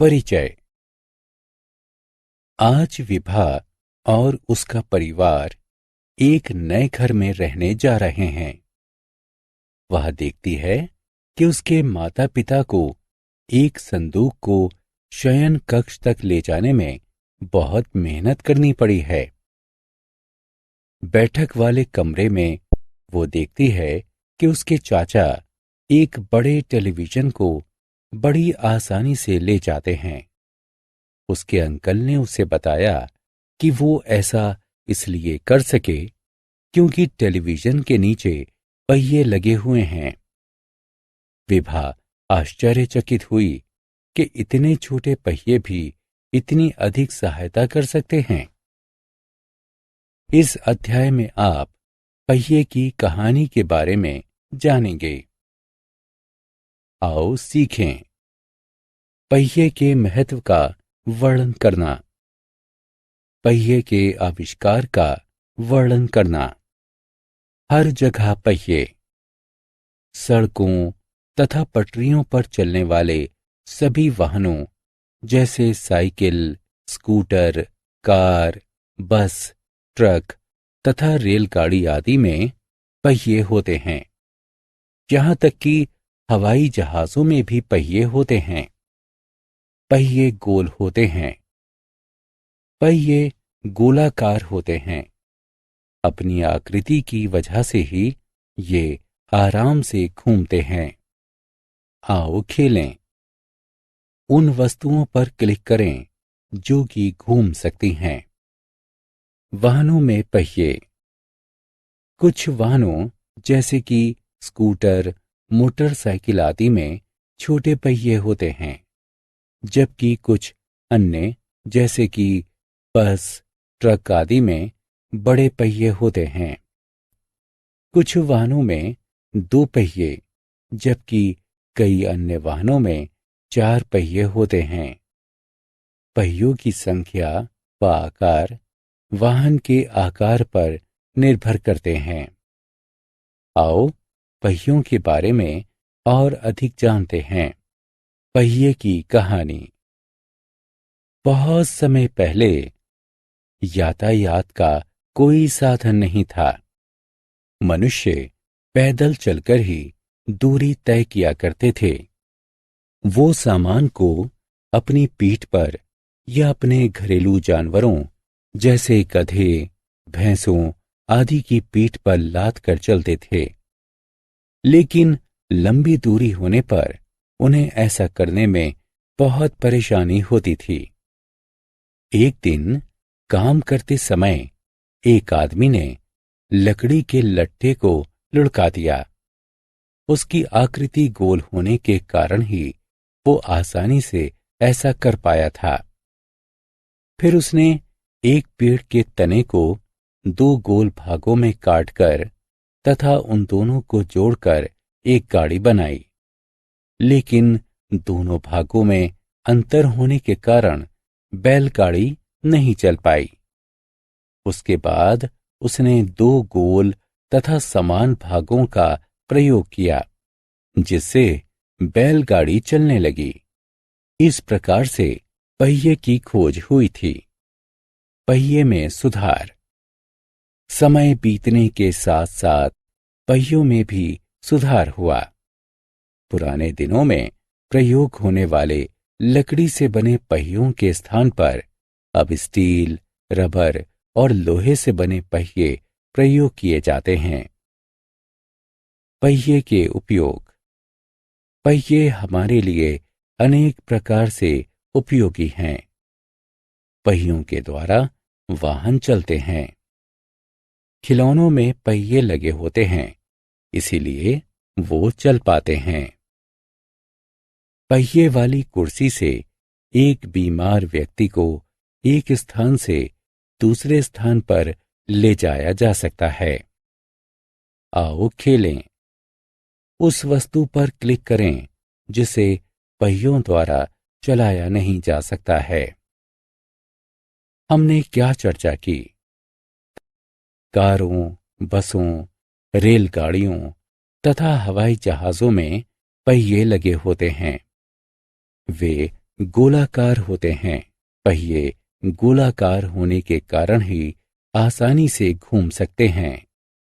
परिचय। आज विभा और उसका परिवार एक नए घर में रहने जा रहे हैं। वह देखती है कि उसके माता पिता को एक संदूक को शयन कक्ष तक ले जाने में बहुत मेहनत करनी पड़ी है। बैठक वाले कमरे में वो देखती है कि उसके चाचा एक बड़े टेलीविजन को बड़ी आसानी से ले जाते हैं। उसके अंकल ने उसे बताया कि वो ऐसा इसलिए कर सके क्योंकि टेलीविजन के नीचे पहिए लगे हुए हैं। विभा आश्चर्यचकित हुई कि इतने छोटे पहिए भी इतनी अधिक सहायता कर सकते हैं। इस अध्याय में आप पहिए की कहानी के बारे में जानेंगे। आओ सीखें। पहिए के महत्व का वर्णन करना। पहिए के आविष्कार का वर्णन करना। हर जगह पहिए। सड़कों तथा पटरियों पर चलने वाले सभी वाहनों जैसे साइकिल, स्कूटर, कार, बस, ट्रक तथा रेलगाड़ी आदि में पहिए होते हैं। यहां तक कि हवाई जहाजों में भी पहिए होते हैं। पहिए गोल होते हैं। पहिए गोलाकार होते हैं। अपनी आकृति की वजह से ही ये आराम से घूमते हैं। आओ खेलें। उन वस्तुओं पर क्लिक करें जो कि घूम सकती हैं। वाहनों में पहिए। कुछ वाहनों जैसे कि स्कूटर, मोटरसाइकिल आदि में छोटे पहिए होते हैं, जबकि कुछ अन्य जैसे कि बस, ट्रक आदि में बड़े पहिए होते हैं। कुछ वाहनों में 2 पहिए जबकि कई अन्य वाहनों में 4 पहिए होते हैं। पहियों की संख्या व आकार वाहन के आकार पर निर्भर करते हैं। आओ पहियों के बारे में और अधिक जानते हैं। पहिए की कहानी। बहुत समय पहले यातायात का कोई साधन नहीं था। मनुष्य पैदल चलकर ही दूरी तय किया करते थे। वो सामान को अपनी पीठ पर या अपने घरेलू जानवरों जैसे गधे, भैंसों आदि की पीठ पर लाद कर चलते थे। लेकिन लंबी दूरी होने पर उन्हें ऐसा करने में बहुत परेशानी होती थी। एक दिन काम करते समय एक आदमी ने लकड़ी के लट्ठे को लुढ़का दिया। उसकी आकृति गोल होने के कारण ही वो आसानी से ऐसा कर पाया था। फिर उसने एक पेड़ के तने को 2 गोल भागों में काटकर तथा उन दोनों को जोड़कर एक गाड़ी बनाई। लेकिन दोनों भागों में अंतर होने के कारण बैलगाड़ी नहीं चल पाई। उसके बाद उसने 2 गोल तथा समान भागों का प्रयोग किया, जिससे बैलगाड़ी चलने लगी। इस प्रकार से पहिए की खोज हुई थी। पहिए में सुधार। समय बीतने के साथ साथ पहियों में भी सुधार हुआ। पुराने दिनों में प्रयोग होने वाले लकड़ी से बने पहियों के स्थान पर अब स्टील, रबर और लोहे से बने पहिए प्रयोग किए जाते हैं। पहिए के उपयोग। पहिए हमारे लिए अनेक प्रकार से उपयोगी हैं। पहियों के द्वारा वाहन चलते हैं। खिलौनों में पहिए लगे होते हैं, इसीलिए वो चल पाते हैं। पहिए वाली कुर्सी से एक बीमार व्यक्ति को एक स्थान से दूसरे स्थान पर ले जाया जा सकता है। आओ खेलें। उस वस्तु पर क्लिक करें जिसे पहियों द्वारा चलाया नहीं जा सकता है। हमने क्या चर्चा की? कारों, बसों, रेलगाड़ियों तथा हवाई जहाजों में पहिए लगे होते हैं। वे गोलाकार होते हैं। पहिए गोलाकार होने के कारण ही आसानी से घूम सकते हैं।